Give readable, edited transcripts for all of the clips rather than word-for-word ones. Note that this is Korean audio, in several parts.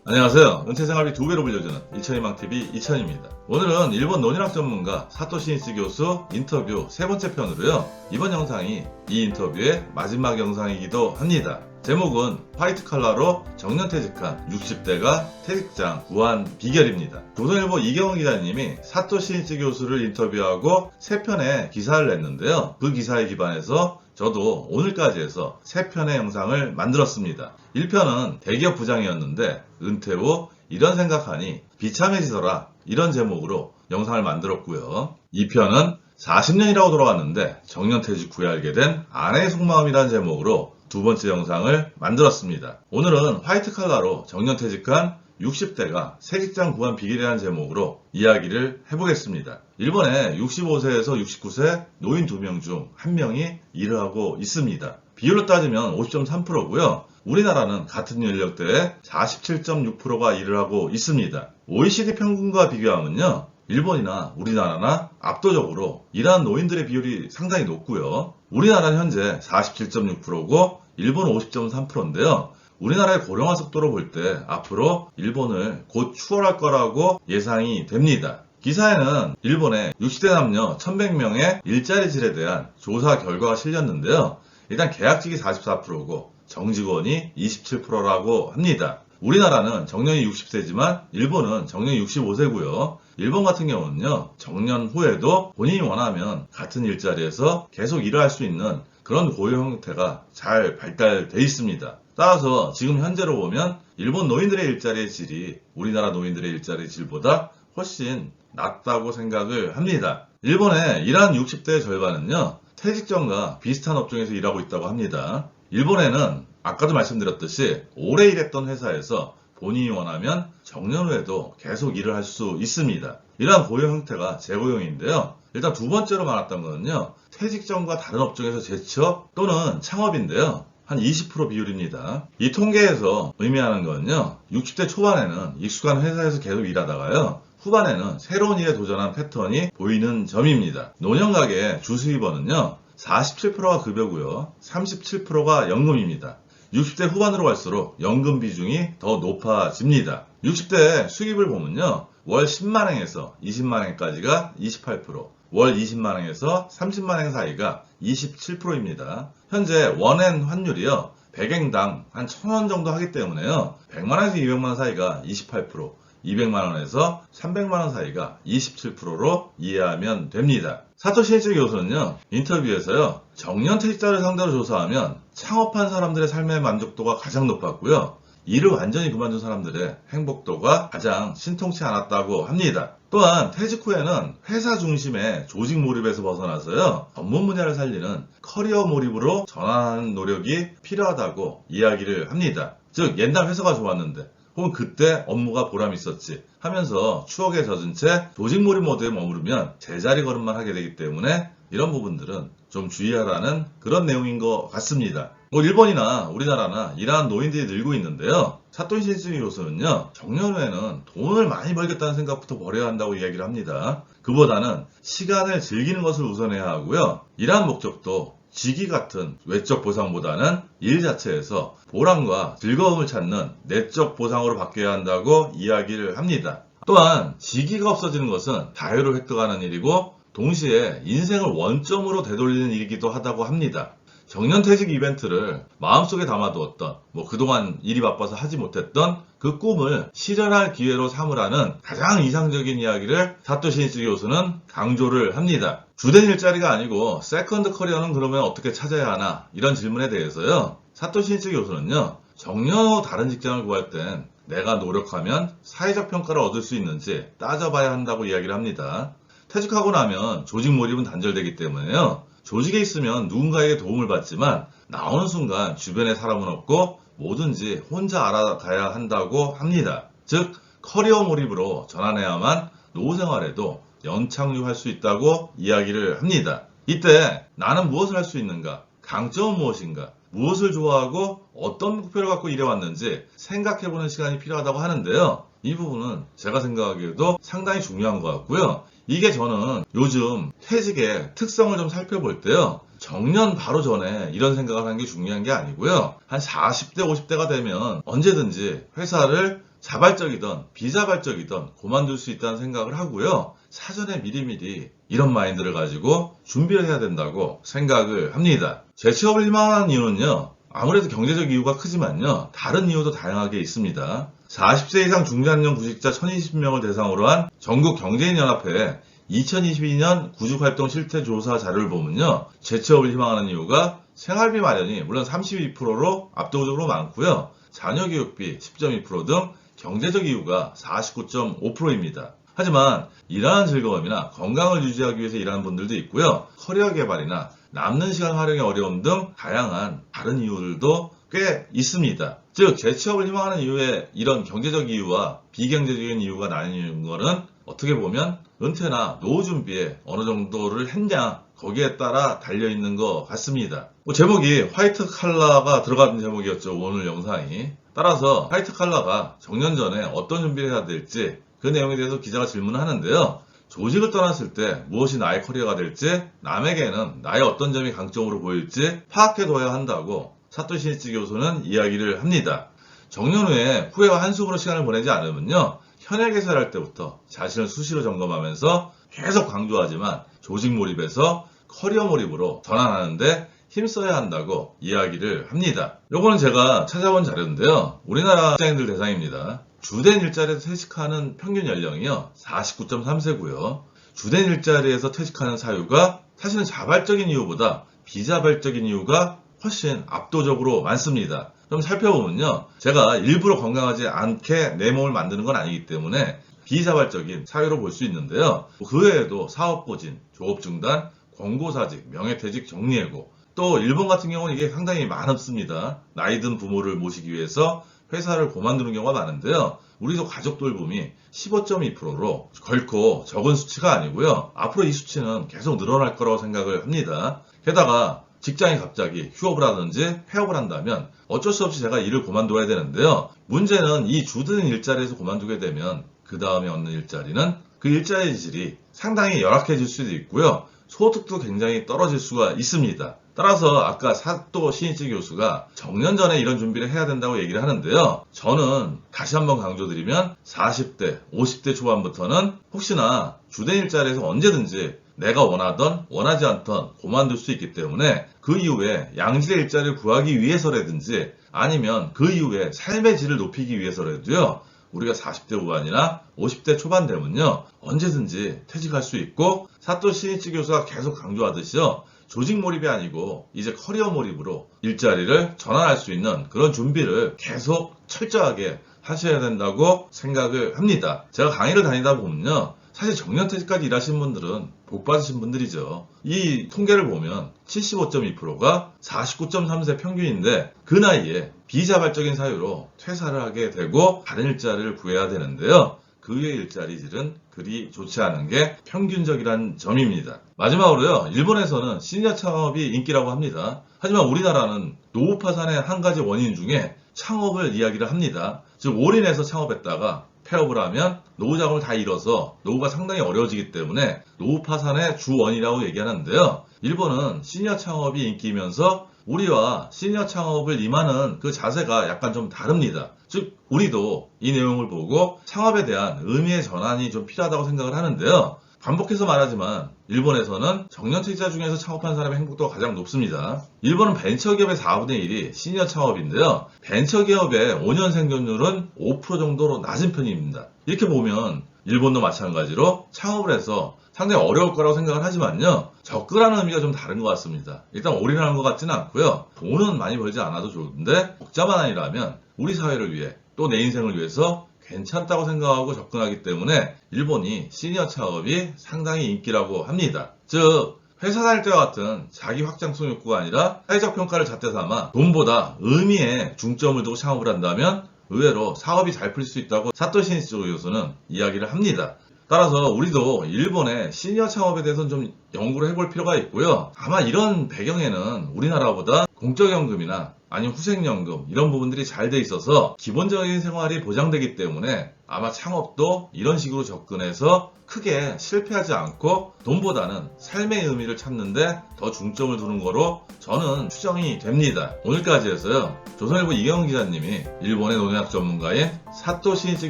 안녕하세요. 은퇴생활비 2배로 불려주는 이천희망TV 이천입니다. 오늘은 일본 논의학 전문가 사토시 인스 교수 인터뷰 세 번째 편으로요. 이번 영상이 이 인터뷰의 마지막 영상이기도 합니다. 제목은 화이트 칼라로 정년퇴직한 60대가 퇴직장 구한 비결입니다. 조선일보 이경훈 기자님이 사토시 인스 교수를 인터뷰하고 3편의 기사를 냈는데요. 그 기사에 기반해서 저도 오늘까지 해서 3편의 영상을 만들었습니다. 1편은 대기업 부장이었는데 은퇴 후 이런 생각하니 비참해지더라, 이런 제목으로 영상을 만들었고요. 2편은 40년이라고 돌아왔는데 정년퇴직 후에 알게 된 아내의 속마음이라는 제목으로 두 번째 영상을 만들었습니다. 오늘은 화이트 칼라로 정년퇴직한 60대가 새 직장 구한 비결이라는 제목으로 이야기를 해보겠습니다. 일본에 65세에서 69세 노인 2명 중 1명이 일을 하고 있습니다. 비율로 따지면 50.3%고요. 우리나라는 같은 연령대에 47.6%가 일을 하고 있습니다. OECD 평균과 비교하면요, 일본이나 우리나라나 압도적으로 일하는 노인들의 비율이 상당히 높고요. 우리나라는 현재 47.6%고 일본은 50.3%인데요. 우리나라의 고령화 속도로 볼 때 앞으로 일본을 곧 추월할 거라고 예상이 됩니다. 기사에는 일본의 60대 남녀 1100명의 일자리 질에 대한 조사 결과가 실렸는데요. 일단 계약직이 44%고 정직원이 27%라고 합니다. 우리나라는 정년이 60세지만 일본은 정년이 65세고요. 일본 같은 경우는요, 정년 후에도 본인이 원하면 같은 일자리에서 계속 일을 할 수 있는 그런 고용 형태가 잘 발달되어 있습니다. 따라서 지금 현재로 보면 일본 노인들의 일자리의 질이 우리나라 노인들의 일자리의 질보다 훨씬 낮다고 생각을 합니다. 일본의 일하는 60대의 절반은요, 퇴직 전과 비슷한 업종에서 일하고 있다고 합니다. 일본에는 아까도 말씀드렸듯이 오래 일했던 회사에서 본인이 원하면 정년 후에도 계속 일을 할 수 있습니다. 이러한 고용 형태가 재고용인데요. 일단 두 번째로 많았던 거는요, 퇴직 전과 다른 업종에서 재취업 또는 창업인데요. 한 20% 비율입니다. 이 통계에서 의미하는 거는요, 60대 초반에는 익숙한 회사에서 계속 일하다가요, 후반에는 새로운 일에 도전한 패턴이 보이는 점입니다. 노년가게 주수입원은요, 47%가 급여고요, 37%가 연금입니다. 60대 후반으로 갈수록 연금 비중이 더 높아집니다. 60대 수입을 보면요, 월 10만행에서 20만행까지가 28%, 월 20만행에서 30만행 사이가 27%입니다. 현재 원엔 환율이요, 100엔당 한 1000원 정도 하기 때문에요, 100만원에서 200만원 사이가 28%, 200만원에서 300만원 사이가 27%로 이해하면 됩니다. 사토시 인스 교수는요, 인터뷰에서요, 정년퇴직자를 상대로 조사하면 창업한 사람들의 삶의 만족도가 가장 높았고요, 일을 완전히 그만둔 사람들의 행복도가 가장 신통치 않았다고 합니다. 또한 퇴직 후에는 회사 중심의 조직 몰입에서 벗어나서요, 전문 분야를 살리는 커리어 몰입으로 전환하는 노력이 필요하다고 이야기를 합니다. 즉, 옛날 회사가 좋았는데 혹은 그때 업무가 보람 있었지 하면서 추억에 젖은 채 조직 몰입 모드에 머무르면 제자리 걸음만 하게 되기 때문에 이런 부분들은 좀 주의하라는 그런 내용인 것 같습니다. 일본이나 우리나라나 일하는 노인들이 늘고 있는데요. 사토시 인스 교수는요, 정년 후에는 돈을 많이 벌겠다는 생각부터 버려야 한다고 이야기를 합니다. 그보다는 시간을 즐기는 것을 우선해야 하고요. 일하는 목적도 직위 같은 외적 보상보다는 일 자체에서 보람과 즐거움을 찾는 내적 보상으로 바뀌어야 한다고 이야기를 합니다. 또한 직위가 없어지는 것은 자유를 획득하는 일이고 동시에 인생을 원점으로 되돌리는 일이기도 하다고 합니다. 정년퇴직 이벤트를 마음속에 담아두었던, 그동안 일이 바빠서 하지 못했던 그 꿈을 실현할 기회로 삼으라는 가장 이상적인 이야기를 사토시 인스 교수는 강조를 합니다. 주된 일자리가 아니고 세컨드 커리어는 그러면 어떻게 찾아야 하나, 이런 질문에 대해서요, 사토시 인스 교수는요, 정년 후 다른 직장을 구할 땐 내가 노력하면 사회적 평가를 얻을 수 있는지 따져봐야 한다고 이야기를 합니다. 퇴직하고 나면 조직 몰입은 단절되기 때문에요, 조직에 있으면 누군가에게 도움을 받지만 나오는 순간 주변에 사람은 없고 뭐든지 혼자 알아가야 한다고 합니다. 즉, 커리어 몰입으로 전환해야만 노후 생활에도 연착륙할 수 있다고 이야기를 합니다. 이때 나는 무엇을 할 수 있는가? 강점은 무엇인가? 무엇을 좋아하고 어떤 목표를 갖고 일해왔는지 생각해보는 시간이 필요하다고 하는데요. 이 부분은 제가 생각하기에도 상당히 중요한 것 같고요. 이게 저는 요즘 퇴직의 특성을 좀 살펴볼 때요, 정년 바로 전에 이런 생각을 하는 게 중요한 게 아니고요, 한 40대, 50대가 되면 언제든지 회사를 자발적이든 비자발적이든 그만둘 수 있다는 생각을 하고요. 사전에 미리미리 이런 마인드를 가지고 준비를 해야 된다고 생각을 합니다. 재취업을 희망하는 이유는요. 아무래도 경제적 이유가 크지만요. 다른 이유도 다양하게 있습니다. 40세 이상 중장년 구직자 1020명을 대상으로 한 전국경제인연합회 2022년 구직활동 실태조사 자료를 보면요. 재취업을 희망하는 이유가 생활비 마련이 물론 32%로 압도적으로 많고요. 자녀교육비 10.2% 등 경제적 이유가 49.5%입니다. 하지만 일하는 즐거움이나 건강을 유지하기 위해서 일하는 분들도 있고요. 커리어 개발이나 남는 시간 활용의 어려움 등 다양한 다른 이유들도 꽤 있습니다. 즉 재취업을 희망하는 이유의 이런 경제적 이유와 비경제적인 이유가 나뉘는 것은 어떻게 보면 은퇴나 노후 준비에 어느 정도를 했냐 거기에 따라 달려있는 것 같습니다. 제목이 화이트 칼라가 들어간 제목이었죠. 오늘 영상이. 따라서 화이트 칼라가 정년 전에 어떤 준비를 해야 될지 그 내용에 대해서 기자가 질문을 하는데요. 조직을 떠났을 때 무엇이 나의 커리어가 될지 남에게는 나의 어떤 점이 강점으로 보일지 파악해둬야 한다고 사토시 니치 교수는 이야기를 합니다. 정년 후에 후회와 한숨으로 시간을 보내지 않으면요. 현역에서 일할 때부터 자신을 수시로 점검하면서 계속 강조하지만 조직 몰입에서 커리어 몰입으로 전환하는데 힘써야 한다고 이야기를 합니다. 요거는 제가 찾아본 자료인데요. 우리나라 직장인들 대상입니다. 주된 일자리에서 퇴직하는 평균 연령이요. 49.3세고요. 주된 일자리에서 퇴직하는 사유가 사실은 자발적인 이유보다 비자발적인 이유가 훨씬 압도적으로 많습니다. 좀 살펴보면요. 제가 일부러 건강하지 않게 내 몸을 만드는 건 아니기 때문에 비자발적인 사유로 볼 수 있는데요. 그 외에도 사업 부진, 조업 중단, 권고사직, 명예퇴직, 정리해고 또 일본 같은 경우는 이게 상당히 많습니다. 나이 든 부모를 모시기 위해서 회사를 그만두는 경우가 많은데요. 우리도 가족 돌봄이 15.2%로 결코 적은 수치가 아니고요. 앞으로 이 수치는 계속 늘어날 거라고 생각을 합니다. 게다가 직장이 갑자기 휴업을 하든지 폐업을 한다면 어쩔 수 없이 제가 일을 그만둬야 되는데요. 문제는 이 주된 일자리에서 그만두게 되면 그 다음에 얻는 일자리는 그 일자리 질이 상당히 열악해질 수도 있고요. 소득도 굉장히 떨어질 수가 있습니다. 따라서 아까 사토 시니치 교수가 정년 전에 이런 준비를 해야 된다고 얘기를 하는데요. 저는 다시 한번 강조드리면 40대, 50대 초반부터는 혹시나 주된 일자리에서 언제든지 내가 원하던 원하지 않던 그만둘 수 있기 때문에 그 이후에 양질의 일자리를 구하기 위해서라든지 아니면 그 이후에 삶의 질을 높이기 위해서라도요. 우리가 40대 후반이나 50대 초반 되면요. 언제든지 퇴직할 수 있고 사토 시니치 교수가 계속 강조하듯이요. 조직 몰입이 아니고 이제 커리어 몰입으로 일자리를 전환할 수 있는 그런 준비를 계속 철저하게 하셔야 된다고 생각을 합니다. 제가 강의를 다니다 보면요. 사실 정년퇴직까지 일하신 분들은 복 받으신 분들이죠. 이 통계를 보면 75.2%가 49.3세 평균인데 그 나이에 비자발적인 사유로 퇴사를 하게 되고 다른 일자리를 구해야 되는데요. 그 외의 일자리 질은 그리 좋지 않은 게 평균적이란 점입니다. 마지막으로요. 일본에서는 시니어 창업이 인기라고 합니다. 하지만 우리나라는 노후 파산의 한 가지 원인 중에 창업을 이야기를 합니다. 즉 올인해서 창업했다가 폐업을 하면 노후 자금을 다 잃어서 노후가 상당히 어려워지기 때문에 노후 파산의 주 원인이라고 얘기하는데요. 일본은 시니어 창업이 인기이면서 우리와 시니어 창업을 임하는 그 자세가 약간 좀 다릅니다. 즉 우리도 이 내용을 보고 창업에 대한 의미의 전환이 좀 필요하다고 생각을 하는데요. 반복해서 말하지만 일본에서는 정년퇴직자 중에서 창업한 사람의 행복도가 가장 높습니다. 일본은 벤처기업의 4분의 1이 시니어 창업인데요. 벤처기업의 5년 생존율은 5% 정도로 낮은 편입니다. 이렇게 보면 일본도 마찬가지로 창업을 해서 상당히 어려울 거라고 생각을 하지만요. 접근하는 의미가 좀 다른 것 같습니다. 일단 올인하는 것 같지는 않고요. 돈은 많이 벌지 않아도 좋은데 적자만 아니라면 우리 사회를 위해 또 내 인생을 위해서 괜찮다고 생각하고 접근하기 때문에 일본이 시니어 창업이 상당히 인기라고 합니다. 즉 회사 다닐 때와 같은 자기 확장성 욕구가 아니라 사회적 평가를 잣대 삼아 돈보다 의미에 중점을 두고 창업을 한다면 의외로 사업이 잘 풀릴 수 있다고 사토 시니치 교수는 이야기를 합니다. 따라서 우리도 일본의 시니어 창업에 대해서는 좀 연구를 해볼 필요가 있고요. 아마 이런 배경에는 우리나라보다 공적연금이나 아니면 후생연금 이런 부분들이 잘 돼 있어서 기본적인 생활이 보장되기 때문에 아마 창업도 이런 식으로 접근해서 크게 실패하지 않고 돈보다는 삶의 의미를 찾는데 더 중점을 두는 거로 저는 추정이 됩니다. 오늘까지 해서요. 조선일보 이경훈 기자님이 일본의 논의학 전문가인 사또 신이치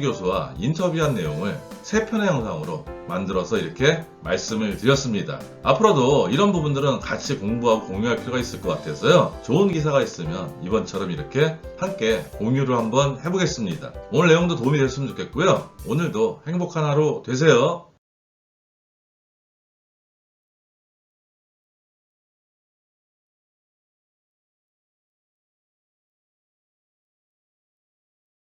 교수와 인터뷰한 내용을 3편의 영상으로 만들어서 이렇게 말씀을 드렸습니다. 앞으로도 이런 부분들은 같이 공부하고 공유할 필요가 있을 것 같아서요. 좋은 기사가 있으면 이번처럼 이렇게 함께 공유를 한번 해보겠습니다. 오늘 내용도 도움이 됐으면 좋겠고요. 오늘도 행복한 하루 되세요.